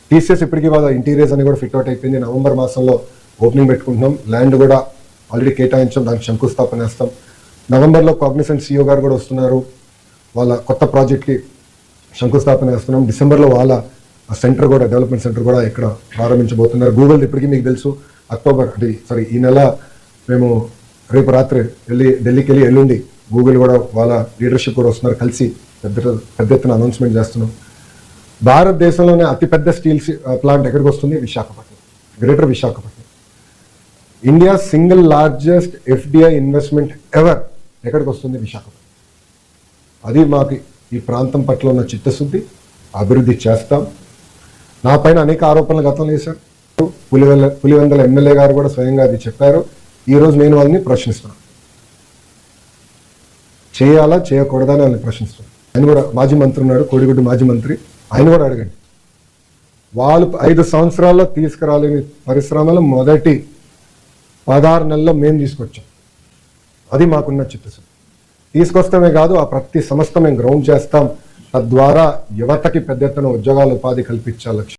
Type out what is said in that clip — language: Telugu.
టీసీఎస్ ఇప్పటికీ వాళ్ళ ఇంటీరియర్స్ అని కూడా ఫిట్ అవుట్ అయిపోయింది. నవంబర్ మాసంలో ఓపెనింగ్ పెట్టుకుంటున్నాం. ల్యాండ్ కూడా ఆల్రెడీ కేటాయించాం, దానికి శంకుస్థాపన వేస్తాం. నవంబర్లో కాగ్నిసెంట్ CEO గారు కూడా వస్తున్నారు, వాళ్ళ కొత్త ప్రాజెక్ట్కి శంకుస్థాపన వేస్తున్నాం. డిసెంబర్లో వాళ్ళ సెంటర్ కూడా, డెవలప్మెంట్ సెంటర్ కూడా ఇక్కడ ప్రారంభించబోతున్నారు. గూగుల్ ఇప్పటికీ మీకు తెలుసు, ఈ నెల మేము రేపు రాత్రి ఢిల్లీకి వెళ్ళి ఎల్లుండి గూగుల్ కూడా వాళ్ళ లీడర్షిప్ కూడా వస్తున్నారు, కలిసి పెద్ద ఎత్తున అనౌన్స్మెంట్ చేస్తున్నాం. భారతదేశంలోనే అతిపెద్ద స్టీల్ ప్లాంట్ ఎక్కడికి వస్తుంది? Visakhapatnam, greater Visakhapatnam. India single largest FDI investment ever ఎక్కడికి వస్తుంది? విశాఖపట్నం. అది మాకు ఈ ప్రాంతం పట్ల ఉన్న చిత్తశుద్ధి, అభివృద్ధి చేస్తాం. నా పైన అనేక ఆరోపణలు గతంలో వేశారు. పులివెందుల ఎమ్మెల్యే గారు కూడా స్వయంగా అది చెప్పారు. ఈరోజు నేను వాళ్ళని ప్రశ్నిస్తున్నాను, చేయాలా చేయకూడదా అని వాళ్ళని ప్రశ్నిస్తున్నాను. ఆయన కూడా మాజీ మంత్రి ఉన్నాడు, కోడిగుడ్డు మాజీ మంత్రి, ఆయన కూడా అడగండి. వాళ్ళు 5 సంవత్సరాల్లో తీసుకురాలేని పరిశ్రమలు మొదటి 16 నెలల్లో మేము తీసుకొచ్చాం. అది మాకున్న చిత్తశుద్ధి. తీసుకొస్తామే కాదు, ఆ ప్రతి సంస్థ మేము గ్రౌండ్ చేస్తాం. తద్వారా యువతకి పెద్ద ఎత్తున ఉద్యోగాల ఉపాధి కల్పించాలి లక్ష్యం.